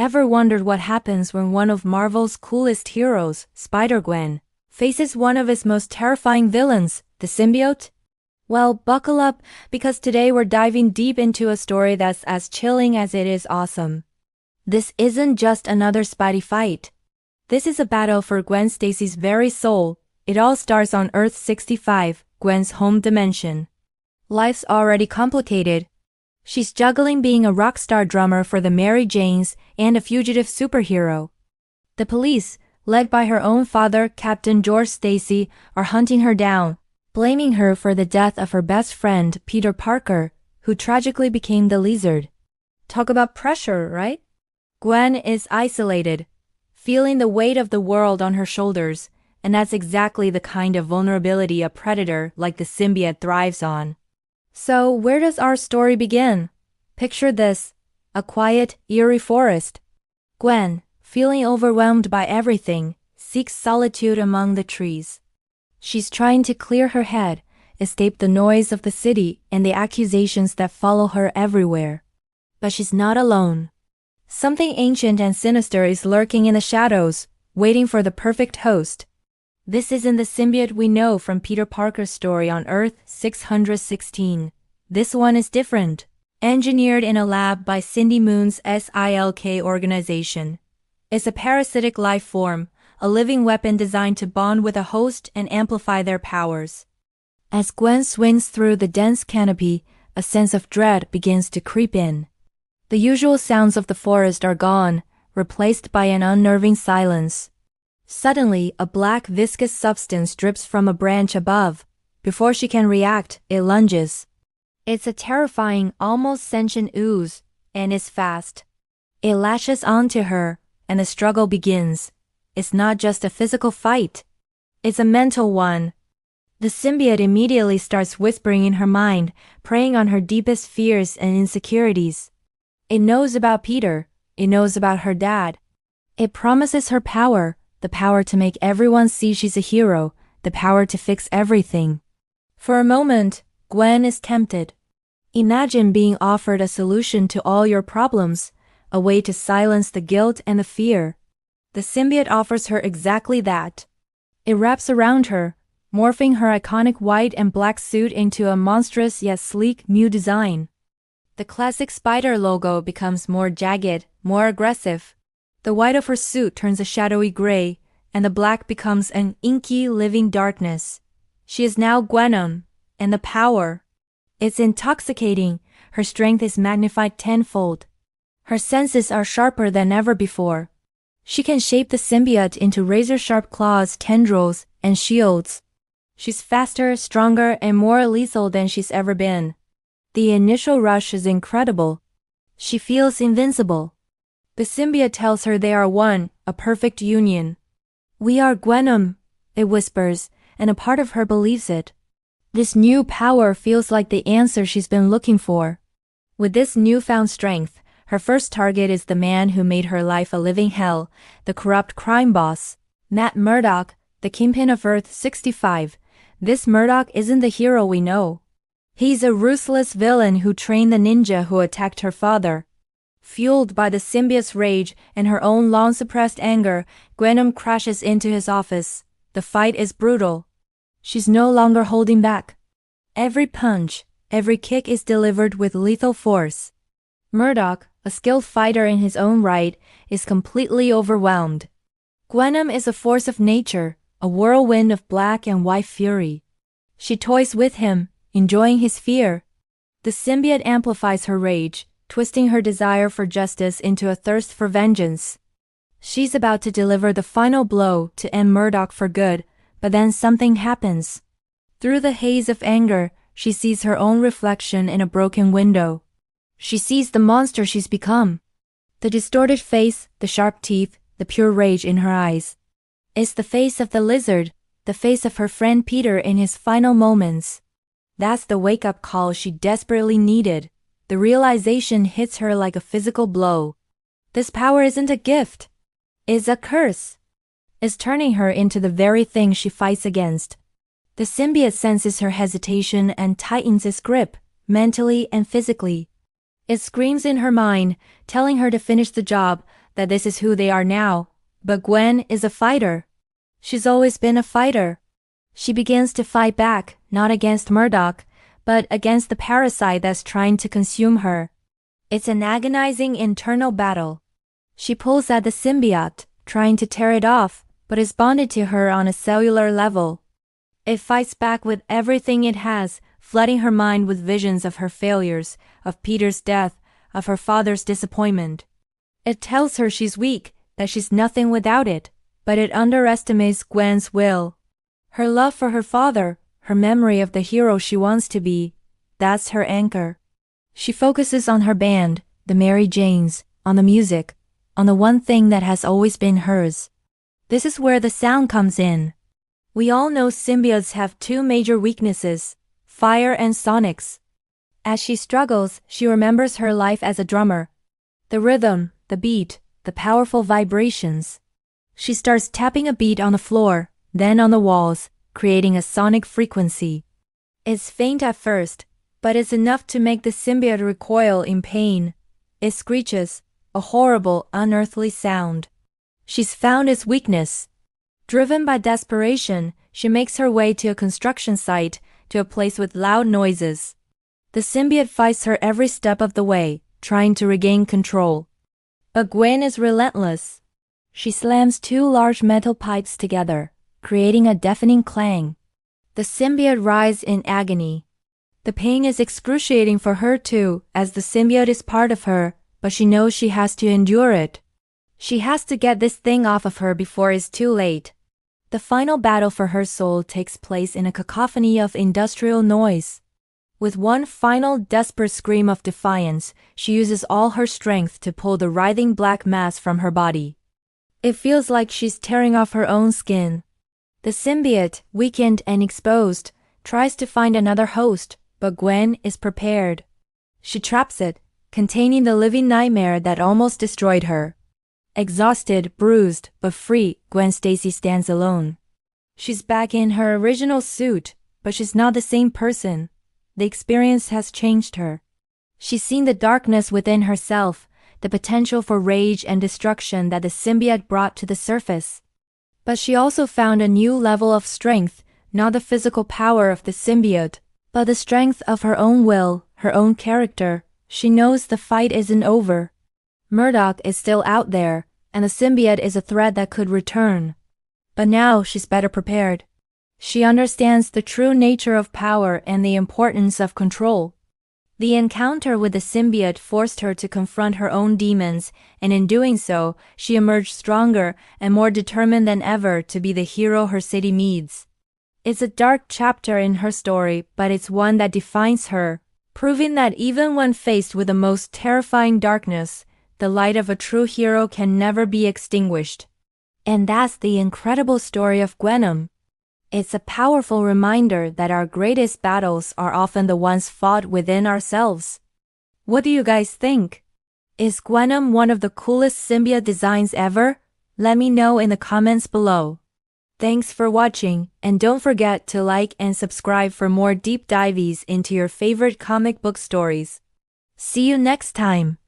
Ever wondered what happens when one of Marvel's coolest heroes, Spider-Gwen, faces one of its most terrifying villains, the symbiote? Well, buckle up, because today we're diving deep into a story that's as chilling as it is awesome. This isn't just another Spidey fight. This is a battle for Gwen Stacy's very soul. It all starts on Earth 65, Gwen's home dimension. Life's already complicated. She's juggling being a rock star drummer for the Mary Janes and a fugitive superhero. The police, led by her own father, Captain George Stacy, are hunting her down, blaming her for the death of her best friend, Peter Parker, who tragically became the Lizard. Talk about pressure, right? Gwen is isolated, feeling the weight of the world on her shoulders, and that's exactly the kind of vulnerability a predator like the symbiote thrives on. So, where does our story begin? Picture this: a quiet, eerie forest. Gwen, feeling overwhelmed by everything, seeks solitude among the trees. She's trying to clear her head, escape the noise of the city and the accusations that follow her everywhere. But she's not alone. Something ancient and sinister is lurking in the shadows, waiting for the perfect host. This isn't the symbiote we know from Peter Parker's story on Earth 616. This one is different, engineered in a lab by Cindy Moon's SILK organization. It's a parasitic life form, a living weapon designed to bond with a host and amplify their powers. As Gwen swings through the dense canopy, a sense of dread begins to creep in. The usual sounds of the forest are gone, replaced by an unnerving silence. Suddenly, a black viscous substance drips from a branch above. Before she can react, it lunges. It's a terrifying, almost sentient ooze, and it's fast. It lashes onto her, and the struggle begins. It's not just a physical fight. It's a mental one. The symbiote immediately starts whispering in her mind, preying on her deepest fears and insecurities. It knows about Peter. It knows about her dad. It promises her power. The power to make everyone see she's a hero, the power to fix everything. For a moment, Gwen is tempted. Imagine being offered a solution to all your problems, a way to silence the guilt and the fear. The symbiote offers her exactly that. It wraps around her, morphing her iconic white and black suit into a monstrous yet sleek new design. The classic spider logo becomes more jagged, more aggressive. The white of her suit turns a shadowy gray, and the black becomes an inky, living darkness. She is now Gwenom, and the power. It's intoxicating. Her strength is magnified tenfold. Her senses are sharper than ever before. She can shape the symbiote into razor-sharp claws, tendrils, and shields. She's faster, stronger, and more lethal than she's ever been. The initial rush is incredible. She feels invincible. The symbiote tells her they are one, a perfect union. "We are Gwenom," it whispers, and a part of her believes it. This new power feels like the answer she's been looking for. With this newfound strength, her first target is the man who made her life a living hell, the corrupt crime boss, Matt Murdock, the kingpin of Earth 65. This Murdock isn't the hero we know. He's a ruthless villain who trained the ninja who attacked her father. Fueled by the symbiote's rage and her own long-suppressed anger, Gwenom crashes into his office. The fight is brutal. She's no longer holding back. Every punch, every kick is delivered with lethal force. Murdock, a skilled fighter in his own right, is completely overwhelmed. Gwenom is a force of nature, a whirlwind of black and white fury. She toys with him, enjoying his fear. The symbiote amplifies her rage, twisting her desire for justice into a thirst for vengeance. She's about to deliver the final blow to end Murdock for good, but then something happens. Through the haze of anger, she sees her own reflection in a broken window. She sees the monster she's become. The distorted face, the sharp teeth, the pure rage in her eyes. It's the face of the Lizard, the face of her friend Peter in his final moments. That's the wake-up call she desperately needed. The realization hits her like a physical blow. This power isn't a gift. It's a curse. It's turning her into the very thing she fights against. The symbiote senses her hesitation and tightens its grip, mentally and physically. It screams in her mind, telling her to finish the job, that this is who they are now. But Gwen is a fighter. She's always been a fighter. She begins to fight back, not against Murdoch, but against the parasite that's trying to consume her. It's an agonizing internal battle. She pulls at the symbiote, trying to tear it off, but is bonded to her on a cellular level. It fights back with everything it has, flooding her mind with visions of her failures, of Peter's death, of her father's disappointment. It tells her she's weak, that she's nothing without it, but it underestimates Gwen's will. Her love for her father, her memory of the hero she wants to be, that's her anchor. She focuses on her band, the Mary Janes, on the music, on the one thing that has always been hers. This is where the sound comes in. We all know symbiotes have two major weaknesses, fire and sonics. As she struggles, she remembers her life as a drummer. The rhythm, the beat, the powerful vibrations. She starts tapping a beat on the floor, then on the walls, creating a sonic frequency. It's faint at first, but it's enough to make the symbiote recoil in pain. It screeches, a horrible, unearthly sound. She's found its weakness. Driven by desperation, she makes her way to a construction site, to a place with loud noises. The symbiote fights her every step of the way, trying to regain control. But Gwen is relentless. She slams two large metal pipes together, creating a deafening clang. The symbiote writhes in agony. The pain is excruciating for her too, as the symbiote is part of her, but she knows she has to endure it. She has to get this thing off of her before it's too late. The final battle for her soul takes place in a cacophony of industrial noise. With one final desperate scream of defiance, she uses all her strength to pull the writhing black mass from her body. It feels like she's tearing off her own skin. The symbiote, weakened and exposed, tries to find another host, but Gwen is prepared. She traps it, containing the living nightmare that almost destroyed her. Exhausted, bruised, but free, Gwen Stacy stands alone. She's back in her original suit, but she's not the same person. The experience has changed her. She's seen the darkness within herself, the potential for rage and destruction that the symbiote brought to the surface. But she also found a new level of strength, not the physical power of the symbiote, but the strength of her own will, her own character. She knows the fight isn't over. Murdoch is still out there, and the symbiote is a threat that could return. But now she's better prepared. She understands the true nature of power and the importance of control. The encounter with the symbiote forced her to confront her own demons, and in doing so, she emerged stronger and more determined than ever to be the hero her city needs. It's a dark chapter in her story, but it's one that defines her, proving that even when faced with the most terrifying darkness, the light of a true hero can never be extinguished. And that's the incredible story of Gwenom. It's a powerful reminder that our greatest battles are often the ones fought within ourselves. What do you guys think? Is Gwenom one of the coolest symbiote designs ever? Let me know in the comments below. Thanks for watching, and don't forget to like and subscribe for more deep dives into your favorite comic book stories. See you next time!